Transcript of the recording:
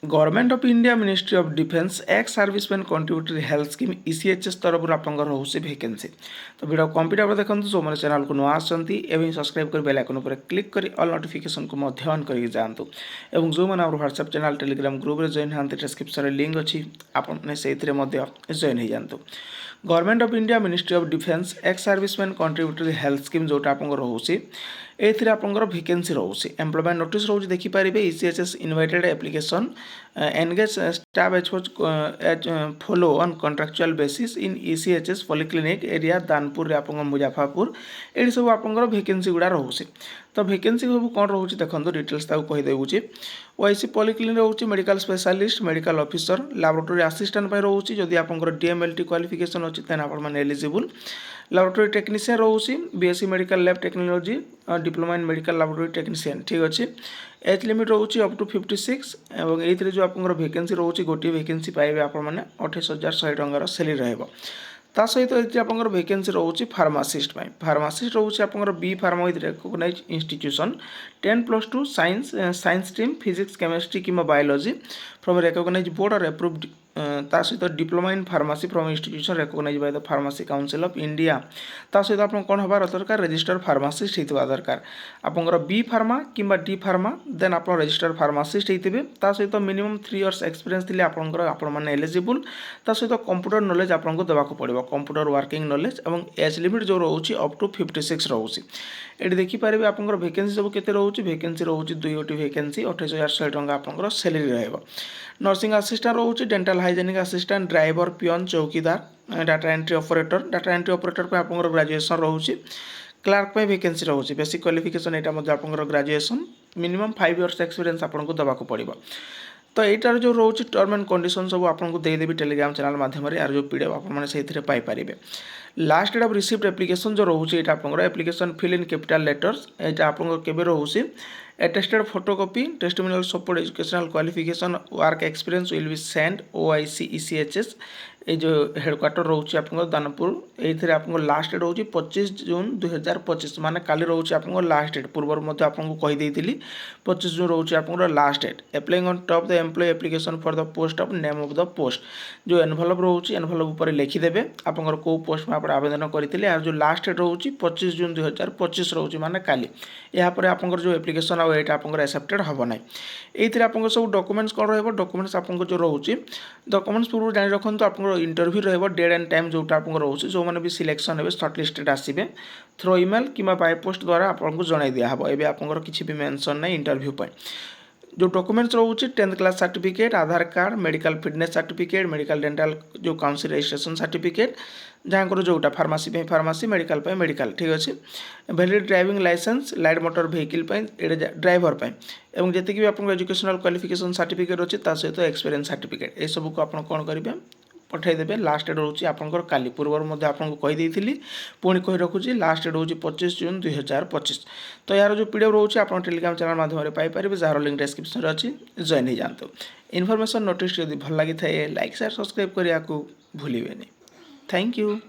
Government of India ministry of defence ex serviceman contributory health scheme ECHS तरफ आपंकर रोचे vacancy. तो video complete भाव देखते जो मैंने चैनल को नुआ आसती सब्सक्राइब कर बेल आइकन पर क्लिक कर ऑल नोटिफिकेशन को ऑन कर जातु और जो मैंने व्हाट्सएप चैनल टेलीग्राम ग्रुप में जॉइन हाँ डिस्क्रिप्शन लिंक अच्छी आपने से जॉइन हो जातु। Government of India ministry of defence ex serviceman contributory health scheme जोटा आपंकर रोचे एथिरे आपंकर भैकेंसी रोचे एम्प्लॉयमेंट नोटिस रोज देखिपारे ECHS invited application engage staff as follow on contractual basis in ECHS polyclinic area Danpur रे आपंकर मुजफ्फरपुर ये सब आपंकर भैकेंसी गुड़ा रोचे। तो भैकेंसी सब कौन रोचे देखो डिटेल्स कहीदेवुचे ओआईसी पॉलिक्लिनिक रोचे medical specialist medical officer laboratory assistant रोचे जदि आपंकर डीएमएलटी क्वालिफिकेशन अच्छी तेन आप एलिजिबल लैबोरेटरी टेक्नीशियन रोचे BSc medical lab technology diploma in medical laboratory technician ठीक अच्छे एज लिमिट रोचे अप टू 56 और ये जो आप भैकेंसी रोचे गोटे भैकेंसी पाइबे आपने 28,100 टंकार सैलरी रहा ता सहित ये आप भैकेंसी रोचे फार्मासीस्ट फार्मासीस्ट रोचे आप B pharma with recognise institution 10+2 science stream physics chemistry कि बायोलॉजी फ्रॉम रिकग्नाइज बोर्ड और अप्रूव्ड ता सहित diploma in pharmacy from institution recognise by the pharmacy council of India ता सहित आप कौन हबार दरकार रजिस्टर्ड फार्मासीस्ट होता दरकार आपंकर बी फार्मा कि डी फार्मा देन आप रजिस्टर्ड फार्मासीस्ट होते ता सहित मिनिमम 3 इयर्स एक्सपीरियंस थी आपने एलिजिबल ता सहित कंप्यूटर नॉलेज आपको देवाक पड़ो कंप्यूटर वर्किंग नॉलेज और एज लिमिट जो रोचे अप टू 56 रोचे ये देखिपारे आप भैकेंसी सब के रोचे भैकेंसी रोचे 2टी भैकेंसी 28,100 टंका आप सैलरी रहा नर्सिंग असिस्टेंट रोचे डेंटल हाइजेनिक असिस्टेंट ड्राइवर पियन चौकीदार डाटा एंट्री ऑपरेटर पे आप ग्रेजुएशन रोचे क्लार्क पे भैकेंसी रोचे बेसिक क्वालिफिकेशन यहाँ आप ग्रेजुएशन मिनिमम 5 इयर्स एक्सपीरियंस आपको देवाक पड़ो। तो यार जो रोचे टर्म एंड कंडीशन सब आपको देदेवी टेलीग्राम चैनल माध्यम यार जो पीडीएफ आपने paper last date of received application जो रोचे ये आप application fill in capital letters यहाँ आपको केवे रोचे attested photocopy testimonial support educational qualification work experience will be send OIC ECHS ये जो हेडक्वार्टर रोचे आप दानपुर ये आपको लास्ट डेट रोचे 25 जून 2025 माने काली रोचे आपको लास्ट डेट पूर्व आपको कहीदे 25 जून रोचे आपको last date applying on top the employ application for the post of name of the post जो एनवलप रोचे एनवलप पर लिखिदेवे आपंकर कौ पोस्ट में आप आवेदन करते और जो लास्ट डेट रोचे 25 जून 2025 रोचे माने काली यापर आपंकर जो एप्लिकेशन आउ ये आपंकर एक्सेप्टेड हम ना ये आपको सब डॉक्यूमेंट्स कौन रहा डॉक्यूमेंट्स आपको जो रोचे डॉक्यूमेंट्स पूर्व जानी रखु आप इंटरव्यू रहा डेट एंड टाइम जोटा आपको रोचे जो मैंने भी सिलेक्शन हे सर्ट लिस्टेड आसवे थ्रो इमेल कि बाय पोस्ट द्वारा आपको जन दिहब ए आपंकर किसी भी मेंशन ना इंटरव्यू पर जो डॉक्यूमेंट्स रोचे 10th class certificate Aadhaar card medical fitness certificate medical dental जो काउंसिल रजिस्ट्रेशन सर्टिफिकेट जहाँ जोटा फार्मासी फार्मासी मेडिकल मेडिकल ठीक अच्छे valid driving licence light motor vehicle driver और जी भी आपको एजुकेशनल क्वालिफिकेशन सर्टिफिकेट अच्छे सहित एक्सपीरियंस सर्टिफिकेट ये सब को आप कौन करेंगे पठाइदेवे लास्ट डेट रोचे आपंकर काली पूर्व आपको कहीदेली पुणी कही रखुच्छी लास्ट डेट रोचे 25 जून 2025। तो यार जो पीडीएफ रोचे आप टेलीग्राम चैनल माध्यम पाइपर जार लिंक डिस्क्रिप्शन अच्छी जॉइन हो जातु इनफॉरमेशन नोटिस जब भल लगी थाए लाइक शेयर सब्सक्राइब करने को भूलें। Thank you.